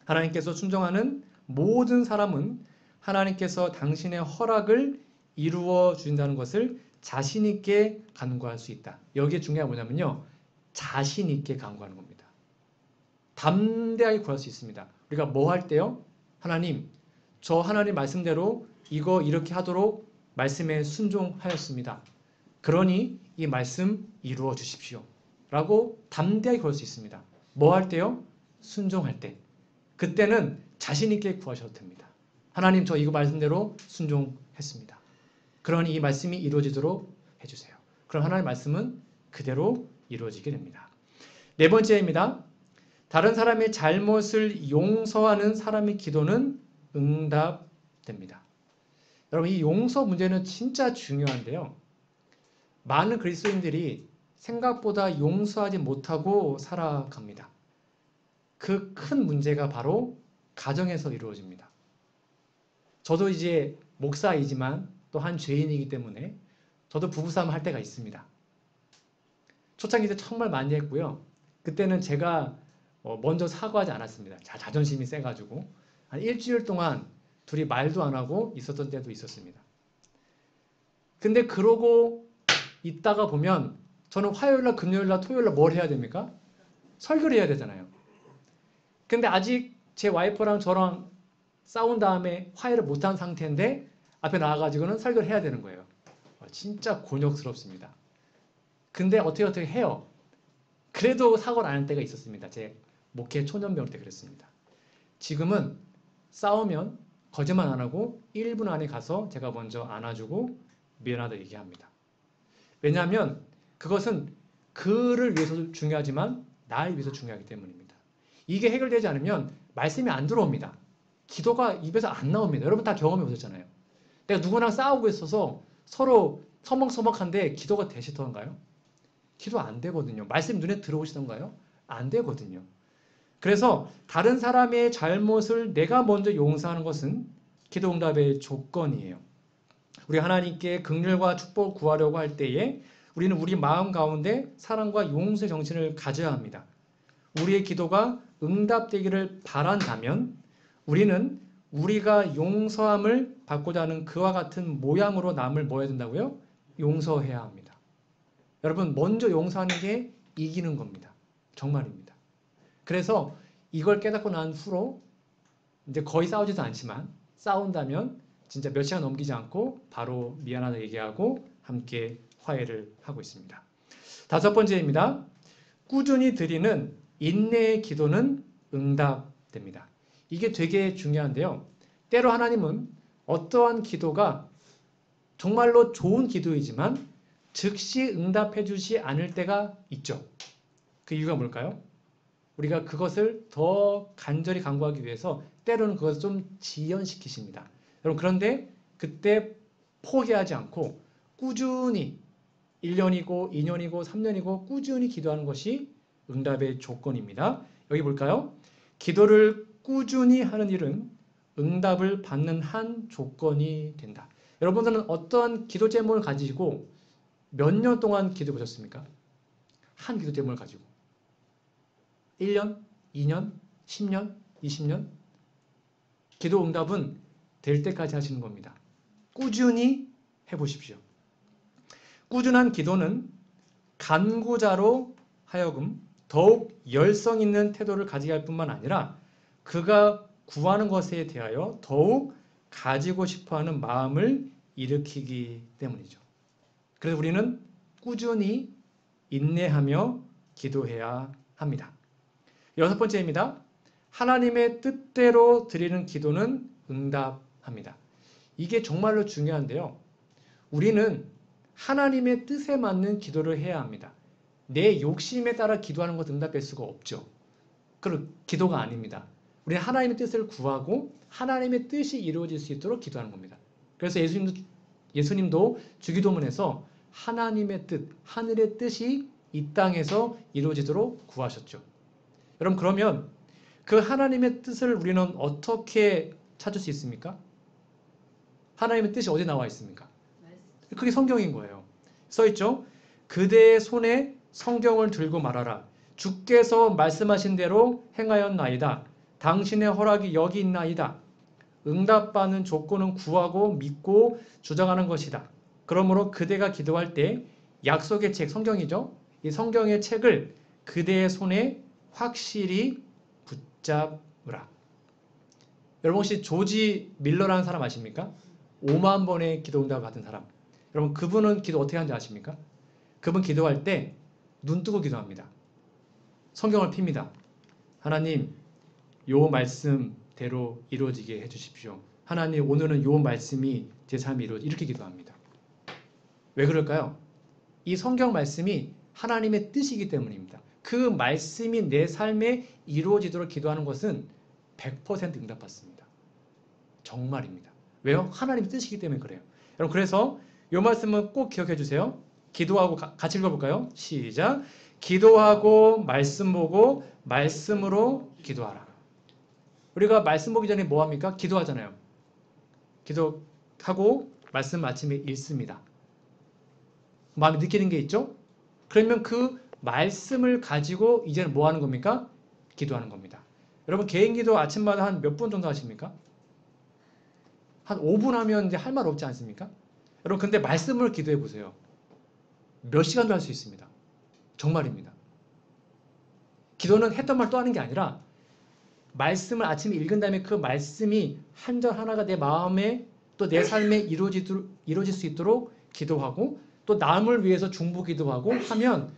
하나님께서 순종하는 모든 사람은 하나님께서 당신의 허락을 이루어 주신다는 것을 자신 있게 간구할 수 있다. 여기에 중요한 게 뭐냐면요. 자신 있게 간구하는 겁니다. 담대하게 구할 수 있습니다. 우리가 뭐 할 때요? 하나님, 저 하나님 말씀대로 이거 이렇게 하도록 말씀에 순종하였습니다. 그러니 이 말씀 이루어 주십시오. 라고 담대하게 구할 수 있습니다. 뭐 할 때요? 순종할 때. 그때는 자신 있게 구하셔도 됩니다. 하나님 저 이거 말씀대로 순종했습니다. 그러니 이 말씀이 이루어지도록 해주세요. 그럼 하나님의 말씀은 그대로 이루어지게 됩니다. 네 번째입니다. 다른 사람의 잘못을 용서하는 사람의 기도는 응답됩니다. 여러분 이 용서 문제는 진짜 중요한데요. 많은 그리스도인들이 생각보다 용서하지 못하고 살아갑니다. 그 큰 문제가 바로 가정에서 이루어집니다. 저도 이제 목사이지만 또 한 죄인이기 때문에 저도 부부싸움 할 때가 있습니다. 초창기 때 정말 많이 했고요. 그때는 제가 먼저 사과하지 않았습니다. 자존심이 세가지고 한 일주일 동안 둘이 말도 안 하고 있었던 때도 있었습니다. 근데 그러고 있다가 보면 저는 화요일날, 금요일날, 토요일날 뭘 해야 됩니까? 설교를 해야 되잖아요. 근데 아직 제 와이프랑 저랑 싸운 다음에 화해를 못한 상태인데 앞에 나와가지고는 설교를 해야 되는 거예요. 진짜 곤욕스럽습니다. 근데 어떻게 해요. 그래도 사고를 안 할 때가 있었습니다. 제 목회 초년병 때 그랬습니다. 지금은 싸우면 거짓말 안 하고 1분 안에 가서 제가 먼저 안아주고 미안하다 얘기합니다. 왜냐하면 그것은 그를 위해서도 중요하지만 나를 위해서 중요하기 때문입니다. 이게 해결되지 않으면 말씀이 안 들어옵니다. 기도가 입에서 안 나옵니다. 여러분 다 경험해 보셨잖아요. 내가 누구랑 싸우고 있어서 서로 서먹서먹한데 기도가 되시던가요? 기도 안 되거든요. 말씀 눈에 들어오시던가요? 안 되거든요. 그래서 다른 사람의 잘못을 내가 먼저 용서하는 것은 기도 응답의 조건이에요. 우리 하나님께 긍휼과 축복을 구하려고 할 때에 우리는 우리 마음 가운데 사랑과 용서의 정신을 가져야 합니다. 우리의 기도가 응답되기를 바란다면 우리는 우리가 용서함을 받고자 하는 그와 같은 모양으로 남을 뭐 해야 된다고요? 용서해야 합니다. 여러분 먼저 용서하는 게 이기는 겁니다. 정말입니다. 그래서 이걸 깨닫고 난 후로 이제 거의 싸우지도 않지만 싸운다면 진짜 몇 시간 넘기지 않고 바로 미안하다 얘기하고 함께 화해를 하고 있습니다. 다섯 번째입니다. 꾸준히 드리는 인내의 기도는 응답됩니다. 이게 되게 중요한데요. 때로 하나님은 어떠한 기도가 정말로 좋은 기도이지만 즉시 응답해 주지 않을 때가 있죠. 그 이유가 뭘까요? 우리가 그것을 더 간절히 간구하기 위해서 때로는 그것을 좀 지연시키십니다. 여러분 그런데 그때 포기하지 않고 꾸준히 1년이고 2년이고 3년이고 꾸준히 기도하는 것이 응답의 조건입니다. 여기 볼까요? 기도를 꾸준히 하는 일은 응답을 받는 한 조건이 된다. 여러분들은 어떠한 기도 제목을 가지고 몇 년 동안 기도해 보셨습니까? 한 기도 제목을 가지고 1년, 2년, 10년, 20년 기도 응답은 될 때까지 하시는 겁니다. 꾸준히 해보십시오. 꾸준한 기도는 간구자로 하여금 더욱 열성 있는 태도를 가지게 할 뿐만 아니라 그가 구하는 것에 대하여 더욱 가지고 싶어하는 마음을 일으키기 때문이죠. 그래서 우리는 꾸준히 인내하며 기도해야 합니다. 여섯 번째입니다. 하나님의 뜻대로 드리는 기도는 응답합니다. 이게 정말로 중요한데요. 우리는 하나님의 뜻에 맞는 기도를 해야 합니다. 내 욕심에 따라 기도하는 것은 응답될 수가 없죠. 그건 기도가 아닙니다. 우리는 하나님의 뜻을 구하고 하나님의 뜻이 이루어질 수 있도록 기도하는 겁니다. 그래서 예수님도 주기도문에서 하나님의 뜻, 하늘의 뜻이 이 땅에서 이루어지도록 구하셨죠. 여러분, 그러면 그 하나님의 뜻을 우리는 어떻게 찾을 수 있습니까? 하나님의 뜻이 어디 나와 있습니까? 그게 성경인 거예요. 써있죠? 그대의 손에 성경을 들고 말하라. 주께서 말씀하신 대로 행하였나이다. 당신의 허락이 여기 있나이다. 응답받는 조건은 구하고 믿고 주장하는 것이다. 그러므로 그대가 기도할 때 약속의 책, 성경이죠. 이 성경의 책을 그대의 손에 확실히 붙잡으라. 여러분 혹시 조지 밀러라는 사람 아십니까? 5만 번의 기도 응답을 받은 사람. 여러분 그분은 기도 어떻게 하는지 아십니까? 그분 기도할 때 눈 뜨고 기도합니다. 성경을 핍니다. 하나님, 요 말씀대로 이루어지게 해주십시오. 하나님, 오늘은 요 말씀이 제 삶에 이루어지게 이렇게 기도합니다. 왜 그럴까요? 이 성경 말씀이 하나님의 뜻이기 때문입니다. 그 말씀이 내 삶에 이루어지도록 기도하는 것은 100% 응답받습니다. 정말입니다. 왜요? 하나님의 뜻이기 때문에 그래요. 여러분 그래서 이 말씀은 꼭 기억해 주세요. 기도하고 같이 읽어볼까요? 시작. 기도하고 말씀 보고 말씀으로 기도하라. 우리가 말씀 보기 전에 뭐 합니까? 기도하잖아요. 기도하고 말씀 아침에 읽습니다. 마음에 느끼는 게 있죠? 그러면 그 말씀을 가지고 이제는 뭐 하는 겁니까? 기도하는 겁니다. 여러분 개인 기도 아침마다 한 몇 분 정도 하십니까? 한 5분 하면 이제 할 말 없지 않습니까? 여러분 근데 말씀을 기도해 보세요. 몇 시간도 할 수 있습니다. 정말입니다. 기도는 했던 말 또 하는 게 아니라 말씀을 아침에 읽은 다음에 그 말씀이 한 절 하나가 내 마음에 또 내 삶에 이루어질 수 있도록 기도하고 또 남을 위해서 중보 기도하고 하면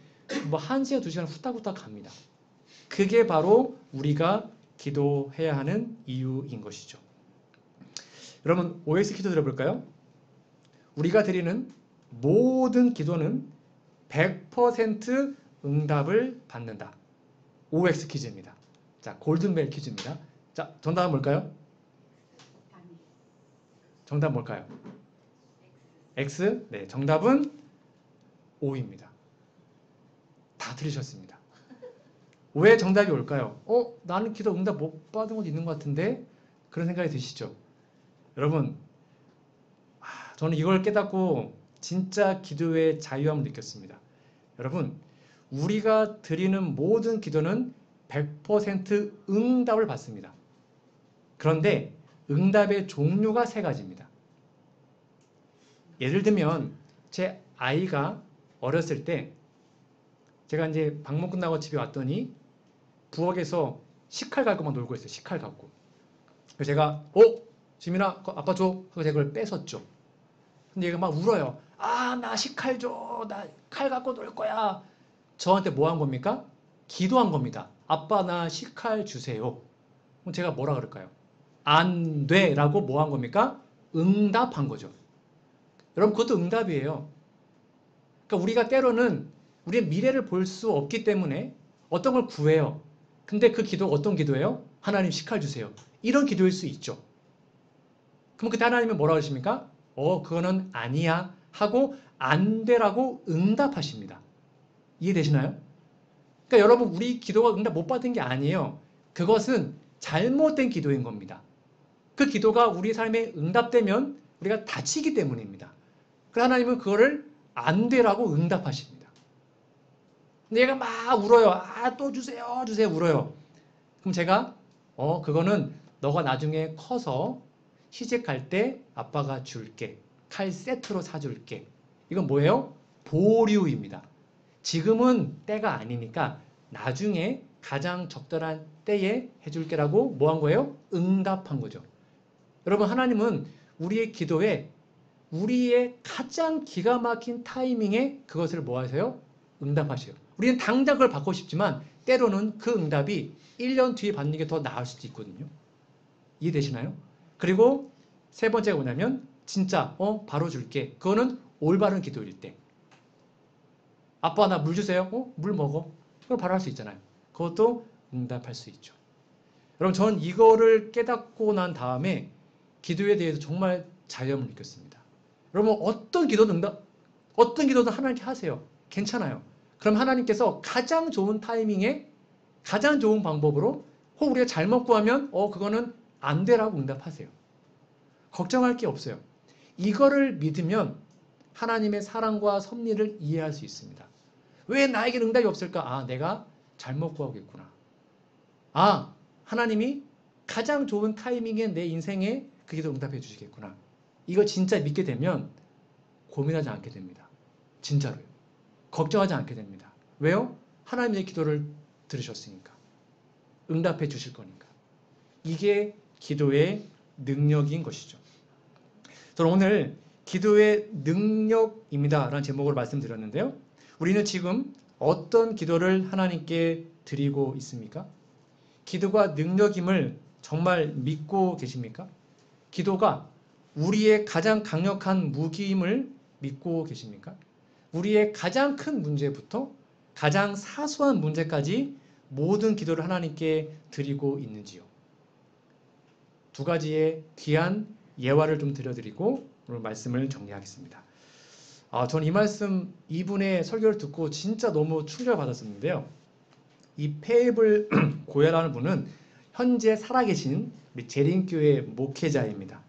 뭐 1시간, 2시간 후딱후딱 갑니다. 그게 바로 우리가 기도해야 하는 이유인 것이죠. 여러분 OX 기도 들어볼까요? 우리가 드리는 모든 기도는 100% 응답을 받는다. OX 퀴즈입니다. 자, 골든벨 퀴즈입니다. 자, 정답은 뭘까요? 정답 뭘까요? X. 네, 정답은 O입니다. 다 들으셨습니다. 왜 정답이 올까요? 나는 기도 응답 못 받은 것도 있는 것 같은데 그런 생각이 드시죠? 여러분 저는 이걸 깨닫고 진짜 기도의 자유함을 느꼈습니다. 여러분 우리가 드리는 모든 기도는 100% 응답을 받습니다. 그런데 응답의 종류가 3가지입니다. 예를 들면 제 아이가 어렸을 때 제가 이제 방문 끝나고 집에 왔더니 부엌에서 식칼 갖고 막 놀고 있어요. 식칼 갖고. 그래서 제가 지민아 아빠 줘. 하고 제가 그걸 뺏었죠. 근데 얘가 막 울어요. 나 식칼 줘. 나 칼 갖고 놀 거야. 저한테 뭐 한 겁니까? 기도한 겁니다. 아빠 나 식칼 주세요. 그럼 제가 뭐라 그럴까요? 안 돼 라고 뭐 한 겁니까? 응답한 거죠. 여러분 그것도 응답이에요. 그러니까 우리가 때로는 우리의 미래를 볼 수 없기 때문에 어떤 걸 구해요. 근데 그 기도 어떤 기도예요? 하나님 식칼 주세요. 이런 기도일 수 있죠. 그럼 그때 하나님은 뭐라고 하십니까? 그거는 아니야 하고 안 되라고 응답하십니다. 이해되시나요? 그러니까 여러분 우리 기도가 응답 못 받은 게 아니에요. 그것은 잘못된 기도인 겁니다. 그 기도가 우리 삶에 응답되면 우리가 다치기 때문입니다. 그래서 하나님은 그거를 안 되라고 응답하십니다. 근데 얘가 막 울어요. 또 주세요 주세요 울어요. 그럼 제가 그거는 너가 나중에 커서 시집갈 때 아빠가 줄게. 칼 세트로 사줄게. 이건 뭐예요? 보류입니다. 지금은 때가 아니니까 나중에 가장 적절한 때에 해줄게라고 뭐 한 거예요? 응답한 거죠. 여러분, 하나님은 우리의 기도에 우리의 가장 기가 막힌 타이밍에 그것을 뭐 하세요? 응답하세요. 우리는 당장 그걸 받고 싶지만 때로는 그 응답이 1년 뒤에 받는 게 더 나을 수도 있거든요. 이해되시나요? 그리고 세 번째가 뭐냐면 진짜 바로 줄게. 그거는 올바른 기도일 때. 아빠 나 물 주세요. 물 먹어. 그걸 바로 할 수 있잖아요. 그것도 응답할 수 있죠. 여러분, 저는 이거를 깨닫고 난 다음에 기도에 대해서 정말 자유함을 느꼈습니다. 여러분, 어떤 기도든 하나님께 하세요. 괜찮아요. 그럼 하나님께서 가장 좋은 타이밍에 가장 좋은 방법으로 혹 우리가 잘못 구하면 그거는 안 되라고 응답하세요. 걱정할 게 없어요. 이거를 믿으면 하나님의 사랑과 섭리를 이해할 수 있습니다. 왜 나에게 응답이 없을까? 내가 잘못 구하고 있구나. 하나님이 가장 좋은 타이밍에 내 인생에 그 기도 응답해 주시겠구나. 이거 진짜 믿게 되면 고민하지 않게 됩니다. 진짜로요. 걱정하지 않게 됩니다. 왜요? 하나님의 기도를 들으셨으니까. 응답해 주실 거니까. 이게 기도의 능력인 것이죠. 저는 오늘 기도의 능력입니다 라는 제목으로 말씀드렸는데요. 우리는 지금 어떤 기도를 하나님께 드리고 있습니까? 기도가 능력임을 정말 믿고 계십니까? 기도가 우리의 가장 강력한 무기임을 믿고 계십니까? 우리의 가장 큰 문제부터 가장 사소한 문제까지 모든 기도를 하나님께 드리고 있는지요? 두 가지의 귀한 예화를 좀 들려드리고 오늘 말씀을 정리하겠습니다. 저는 이 말씀 이분의 설교를 듣고 진짜 너무 충격을 받았었는데요. 이 페이블 고야라는 분은 현재 살아계신 재림교회 목회자입니다.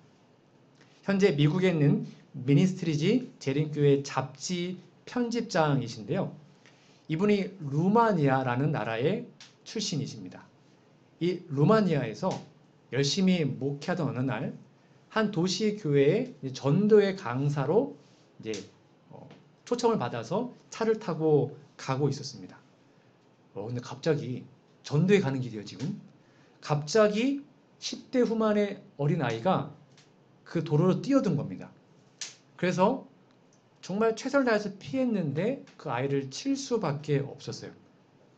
현재 미국에 있는 미니스트리지 재림교회 잡지 편집장이신데요. 이분이 루마니아라는 나라의 출신이십니다. 이 루마니아에서 열심히 목회하던 어느 날 한 도시 교회의 전도의 강사로 초청을 받아서 차를 타고 가고 있었습니다. 근데 갑자기 전도에 가는 길이에요, 지금. 갑자기 10대 후반의 어린아이가 그 도로로 뛰어든 겁니다. 그래서 정말 최선을 다해서 피했는데 그 아이를 칠 수밖에 없었어요.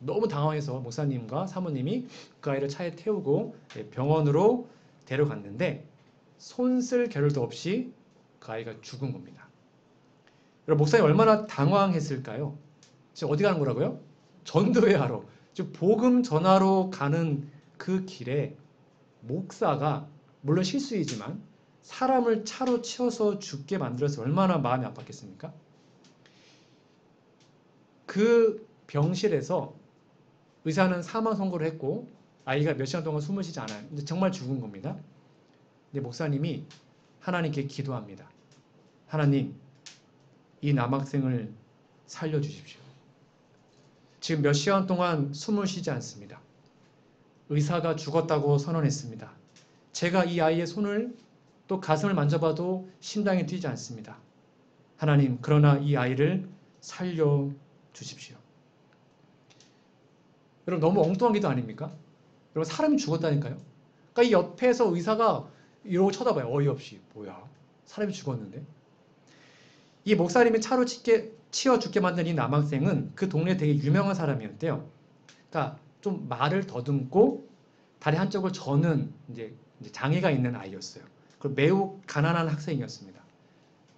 너무 당황해서 목사님과 사모님이 그 아이를 차에 태우고 병원으로 데려갔는데 손쓸 겨를도 없이 그 아이가 죽은 겁니다. 여러분, 목사님 얼마나 당황했을까요? 지금 어디 가는 거라고요? 전도회 하러. 즉 복음 전하러 가는 그 길에 목사가 물론 실수이지만 사람을 차로 치어서 죽게 만들어서 얼마나 마음이 아팠겠습니까? 그 병실에서 의사는 사망 선고를 했고 아이가 몇 시간 동안 숨을 쉬지 않아요. 근데 정말 죽은 겁니다. 근데 목사님이 하나님께 기도합니다. 하나님, 이 남학생을 살려주십시오. 지금 몇 시간 동안 숨을 쉬지 않습니다. 의사가 죽었다고 선언했습니다. 제가 이 아이의 손을 또 가슴을 만져봐도 심장이 뛰지 않습니다. 하나님, 그러나 이 아이를 살려주십시오. 여러분, 너무 엉뚱한 기도 아닙니까? 여러분, 사람이 죽었다니까요. 그러니까 이 옆에서 의사가 이러고 쳐다봐요. 어이없이. 뭐야? 사람이 죽었는데? 이 목사님이 차로 치어 죽게 만든 이 남학생은 그 동네에 되게 유명한 사람이었대요. 그러니까 좀 말을 더듬고 다리 한쪽을 저는 이제 장애가 있는 아이였어요. 그리고 매우 가난한 학생이었습니다.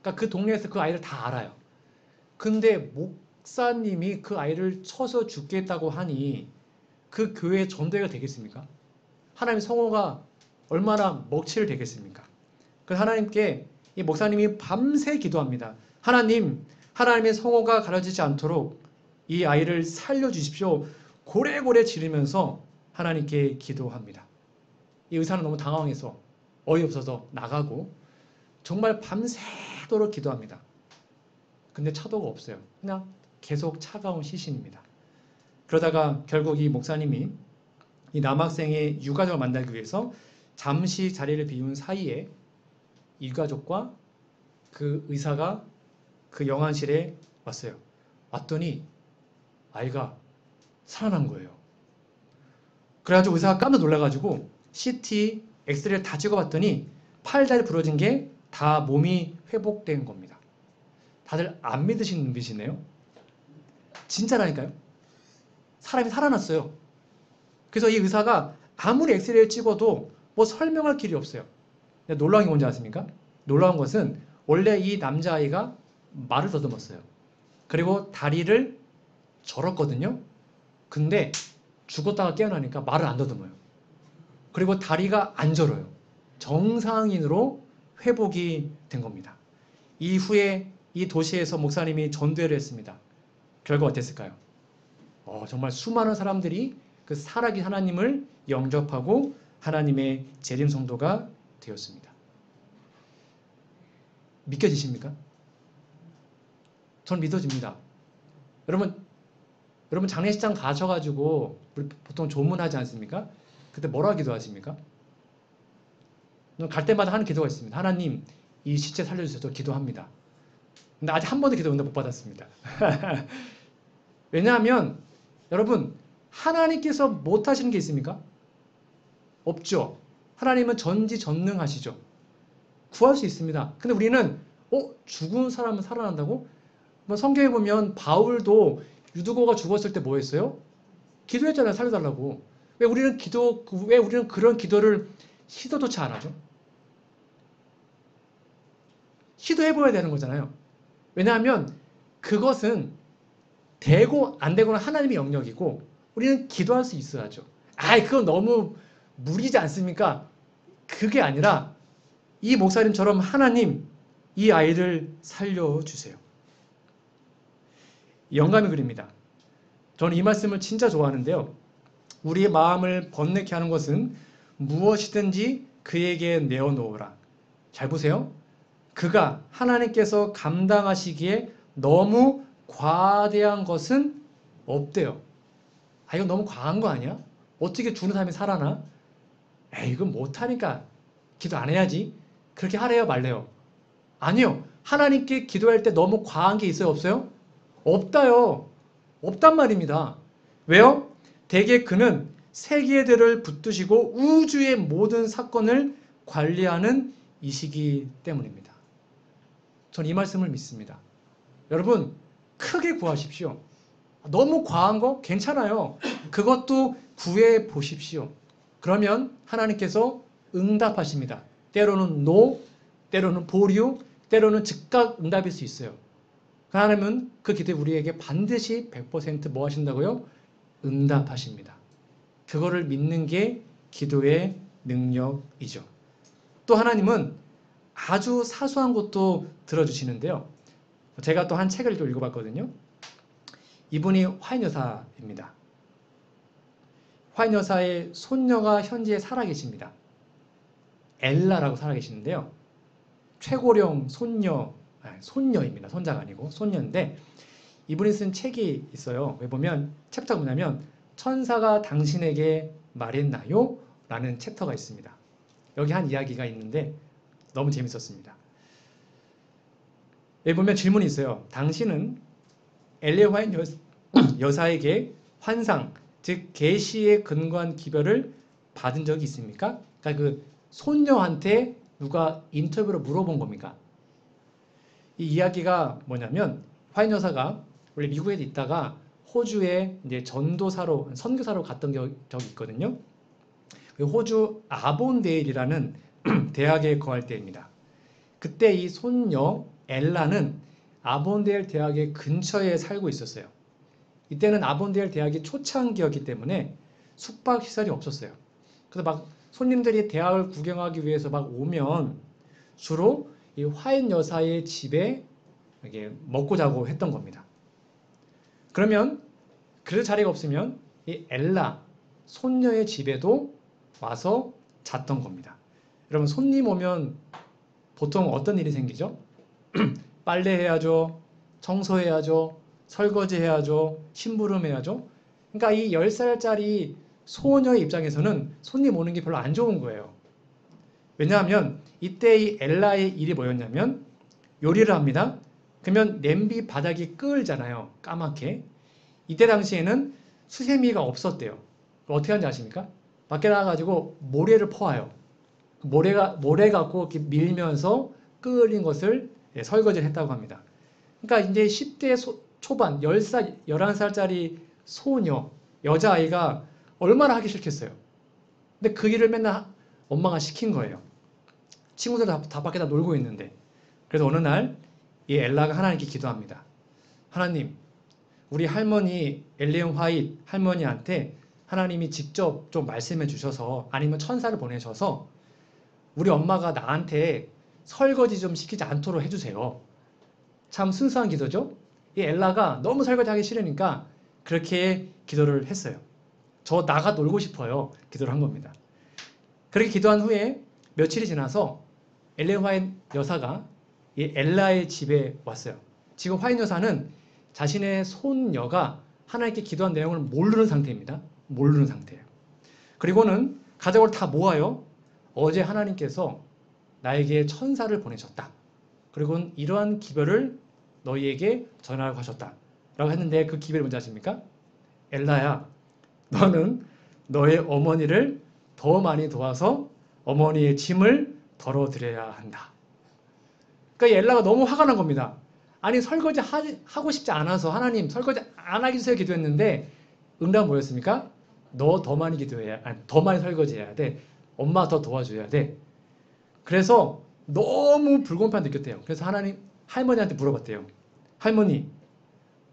그러니까 그 동네에서 그 아이를 다 알아요. 근데 목사님이 그 아이를 쳐서 죽게 했다고 하니 그 교회의 전도회가 되겠습니까? 하나님 성호가 얼마나 먹칠을 되겠습니까? 그래서 하나님께 이 목사님이 밤새 기도합니다. 하나님, 하나님의 성호가 가려지지 않도록 이 아이를 살려주십시오. 고래고래 지르면서 하나님께 기도합니다. 이 의사는 너무 당황해서 어이없어서 나가고 정말 밤새도록 기도합니다. 근데 차도가 없어요. 그냥 계속 차가운 시신입니다. 그러다가 결국 이 목사님이 이 남학생의 유가족을 만나기 위해서 잠시 자리를 비운 사이에 유가족과 그 의사가 그 영안실에 왔어요. 왔더니 아이가 살아난 거예요. 그래가지고 의사가 깜짝 놀라가지고 CT, 엑스레이를 다 찍어봤더니 팔, 다리 부러진 게 다 몸이 회복된 겁니다. 다들 안 믿으시는 눈빛이네요. 진짜라니까요. 사람이 살아났어요. 그래서 이 의사가 아무리 엑스레이를 찍어도 뭐 설명할 길이 없어요. 근데 놀라운 게 뭔지 아십니까? 놀라운 것은 원래 이 남자아이가 말을 더듬었어요. 그리고 다리를 절었거든요. 근데 죽었다가 깨어나니까 말을 안 더듬어요. 그리고 다리가 안 절어요. 정상인으로 회복이 된 겁니다. 이후에 이 도시에서 목사님이 전도회를 했습니다. 결과 어땠을까요? 정말 수많은 사람들이 그 살아계신 하나님을 영접하고 하나님의 재림 성도가 되었습니다. 믿겨지십니까? 전 믿어집니다. 여러분 장례식장 가셔가지고 우리 보통 조문하지 않습니까? 그때 뭐라 기도하십니까? 갈 때마다 하는 기도가 있습니다. 하나님, 이 시체 살려주세요. 저 기도합니다. 근데 아직 한 번도 기도 응답 못 받았습니다. 왜냐하면 여러분 하나님께서 못하시는 게 있습니까? 없죠. 하나님은 전지전능하시죠. 구할 수 있습니다. 근데 우리는 죽은 사람은 살아난다고? 성경에 보면 바울도 유두고가 죽었을 때 뭐 했어요? 기도했잖아요. 살려달라고. 왜 우리는 그런 기도를 시도조차 안 하죠? 시도해봐야 되는 거잖아요. 왜냐하면 그것은 되고 안 되고는 하나님의 영역이고 우리는 기도할 수 있어야죠. 그건 너무 무리지 않습니까? 그게 아니라 이 목사님처럼 하나님, 이 아이를 살려주세요. 영감이 그립니다. 저는 이 말씀을 진짜 좋아하는데요. 우리의 마음을 번뇌케 하는 것은 무엇이든지 그에게 내어놓으라. 잘 보세요. 그가 하나님께서 감당하시기에 너무 과대한 것은 없대요. 이건 너무 과한 거 아니야? 어떻게 죽는 사람이 살아나? 이건 못하니까 기도 안 해야지. 그렇게 하래요, 말래요? 아니요. 하나님께 기도할 때 너무 과한 게 있어요, 없어요? 없다요. 없단 말입니다. 왜요? 대개 그는 세계들을 붙드시고 우주의 모든 사건을 관리하는 이시기 때문입니다. 저는 이 말씀을 믿습니다. 여러분, 크게 구하십시오. 너무 과한 거 괜찮아요. 그것도 구해 보십시오. 그러면 하나님께서 응답하십니다. 때로는 no, 때로는 보류, 때로는 즉각 응답일 수 있어요. 하나님은 그 기도에 우리에게 반드시 100% 뭐 하신다고요? 응답하십니다. 그거를 믿는 게 기도의 능력이죠. 또 하나님은 아주 사소한 것도 들어주시는데요. 제가 또 한 책을 또 읽어봤거든요. 이분이 화인 여사입니다. 화인 여사의 손녀가 현재 살아계십니다. 엘라라고 살아계시는데요. 최고령 손녀입니다. 손자가 아니고 손녀인데 이분이 쓴 책이 있어요. 왜 보면 챕터가 뭐냐면 천사가 당신에게 말했나요? 라는 챕터가 있습니다. 여기 한 이야기가 있는데 너무 재밌었습니다. 여기 보면 질문이 있어요. 당신은 엘레 화인 여사에게 환상, 즉 계시에 근거한 기별을 받은 적이 있습니까? 그러니까 그 손녀한테 누가 인터뷰로 물어본 겁니까? 이 이야기가 뭐냐면 화인 여사가 원래 미국에 있다가 호주에 이제 전도사로 선교사로 갔던 적이 있거든요. 호주 아본데일이라는 대학에 거할 때입니다. 그때 이 손녀 엘라는 아본데일 대학의 근처에 살고 있었어요. 이때는 아본데일 대학이 초창기였기 때문에 숙박시설이 없었어요. 그래서 막 손님들이 대학을 구경하기 위해서 막 오면 주로 이 화인 여사의 집에 이렇게 먹고 자고 했던 겁니다. 그러면 그럴 자리가 없으면 이 엘라 손녀의 집에도 와서 잤던 겁니다. 여러분 손님 오면 보통 어떤 일이 생기죠? 빨래해야죠. 청소해야죠. 설거지해야죠. 심부름해야죠. 그러니까 이 10살짜리 소녀의 입장에서는 손님 오는 게 별로 안 좋은 거예요. 왜냐하면 이때 이 엘라의 일이 뭐였냐면 요리를 합니다. 그러면 냄비 바닥이 끓잖아요. 까맣게. 이때 당시에는 수세미가 없었대요. 어떻게 하는지 아십니까? 밖에 나가가지고 모래를 퍼와요. 모래 갖고 이렇게 밀면서 끓인 것을 설거지를 했다고 합니다. 그러니까 이제 10대 초반, 10살, 11살짜리 소녀, 여자아이가 얼마나 하기 싫겠어요. 근데 그 일을 맨날 엄마가 시킨 거예요. 친구들 다 밖에다 놀고 있는데. 그래서 어느 날 이 엘라가 하나님께 기도합니다. 하나님, 우리 할머니 엘리언 화이트 할머니한테 하나님이 직접 좀 말씀해 주셔서 아니면 천사를 보내셔서 우리 엄마가 나한테 설거지 좀 시키지 않도록 해주세요. 참 순수한 기도죠? 이 엘라가 너무 설거지 하기 싫으니까 그렇게 기도를 했어요. 저 나가 놀고 싶어요. 기도를 한 겁니다. 그렇게 기도한 후에 며칠이 지나서 엘렌 화이트 여사가 이 엘라의 집에 왔어요. 지금 화이트 여사는 자신의 손녀가 하나님께 기도한 내용을 모르는 상태입니다. 모르는 상태예요. 그리고는 가족을 다 모아요. 어제 하나님께서 나에게 천사를 보내셨다. 그리고 이러한 기별을 너희에게 전하라고 하셨다. 라고 했는데 그 기별이 뭔지 아십니까? 엘라야, 너는 너의 어머니를 더 많이 도와서 어머니의 짐을 덜어드려야 한다. 그러니까 엘라가 너무 화가 난 겁니다. 아니 설거지 하고 싶지 않아서 하나님 설거지 안 하기 위해서 기도했는데 응답은 뭐였습니까? 너 더 많이 기도해야, 아니 더 많이 설거지해야 돼. 엄마 더 도와줘야 돼. 그래서 너무 불공평한 느꼈대요. 그래서 할머니한테 물어봤대요. 할머니,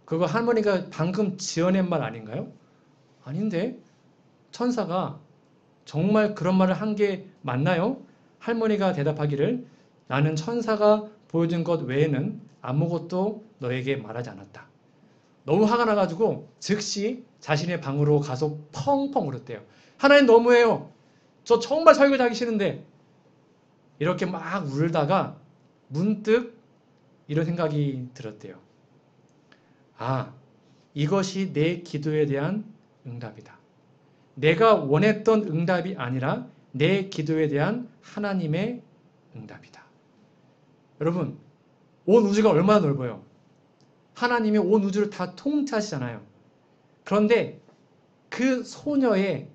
그거 할머니가 방금 지어낸 말 아닌가요? 아닌데 천사가 정말 그런 말을 한 게 맞나요? 할머니가 대답하기를 나는 천사가 보여준 것 외에는 아무것도 너에게 말하지 않았다. 너무 화가 나가지고 즉시 자신의 방으로 가서 펑펑 울었대요. 하나님 너무해요. 저 정말 설거지하기 싫은데. 이렇게 막 울다가 문득 이런 생각이 들었대요. 아, 이것이 내 기도에 대한 응답이다. 내가 원했던 응답이 아니라 내 기도에 대한 하나님의 응답이다. 여러분, 온 우주가 얼마나 넓어요. 하나님이 온 우주를 다 통치하시잖아요. 그런데 그 소녀의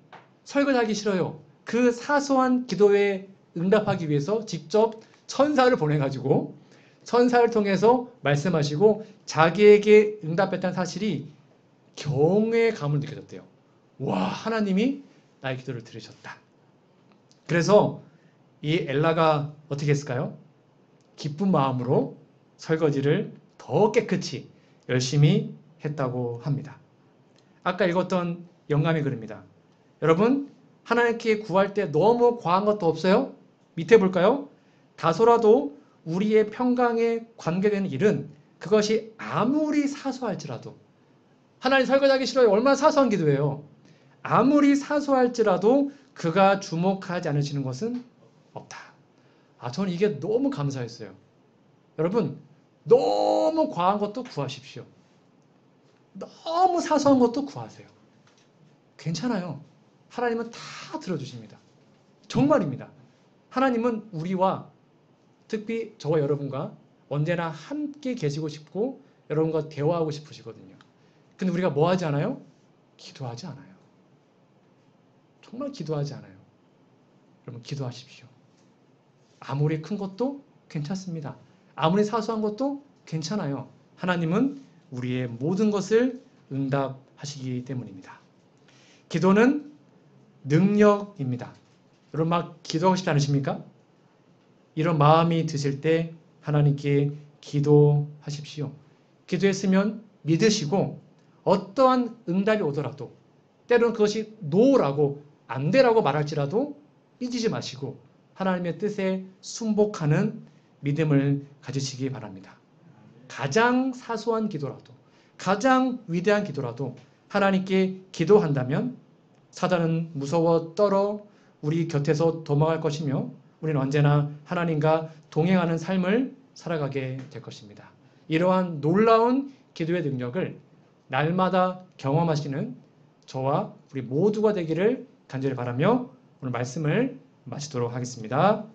설거지하기 싫어요. 그 사소한 기도에 응답하기 위해서 직접 천사를 보내가지고 천사를 통해서 말씀하시고 자기에게 응답했다는 사실이 경외감을 느껴졌대요. 와, 하나님이 나의 기도를 들으셨다. 그래서 이 엘라가 어떻게 했을까요? 기쁜 마음으로 설거지를 더 깨끗이 열심히 했다고 합니다. 아까 읽었던 영감의 글입니다. 여러분, 하나님께 구할 때 너무 과한 것도 없어요? 밑에 볼까요? 다소라도 우리의 평강에 관계되는 일은 그것이 아무리 사소할지라도 하나님 설거지하기 싫어요. 얼마나 사소한 기도예요. 아무리 사소할지라도 그가 주목하지 않으시는 것은 없다. 저는 이게 너무 감사했어요. 여러분, 너무 과한 것도 구하십시오. 너무 사소한 것도 구하세요. 괜찮아요. 하나님은 다 들어주십니다. 정말입니다. 하나님은 우리와 특히 저와 여러분과 언제나 함께 계시고 싶고 여러분과 대화하고 싶으시거든요. 근데 우리가 뭐 하지 않아요? 기도하지 않아요. 정말 기도하지 않아요. 여러분 기도하십시오. 아무리 큰 것도 괜찮습니다. 아무리 사소한 것도 괜찮아요. 하나님은 우리의 모든 것을 응답하시기 때문입니다. 기도는 능력입니다. 여러분 막 기도하고 싶지 않으십니까? 이런 마음이 드실 때 하나님께 기도하십시오. 기도했으면 믿으시고 어떠한 응답이 오더라도 때로는 그것이 노라고 안 되라고 말할지라도 삐지지 마시고 하나님의 뜻에 순복하는 믿음을 가지시기 바랍니다. 가장 사소한 기도라도 가장 위대한 기도라도 하나님께 기도한다면 사단은 무서워 떨어 우리 곁에서 도망갈 것이며 우리는 언제나 하나님과 동행하는 삶을 살아가게 될 것입니다. 이러한 놀라운 기도의 능력을 날마다 경험하시는 저와 우리 모두가 되기를 간절히 바라며 오늘 말씀을 마치도록 하겠습니다.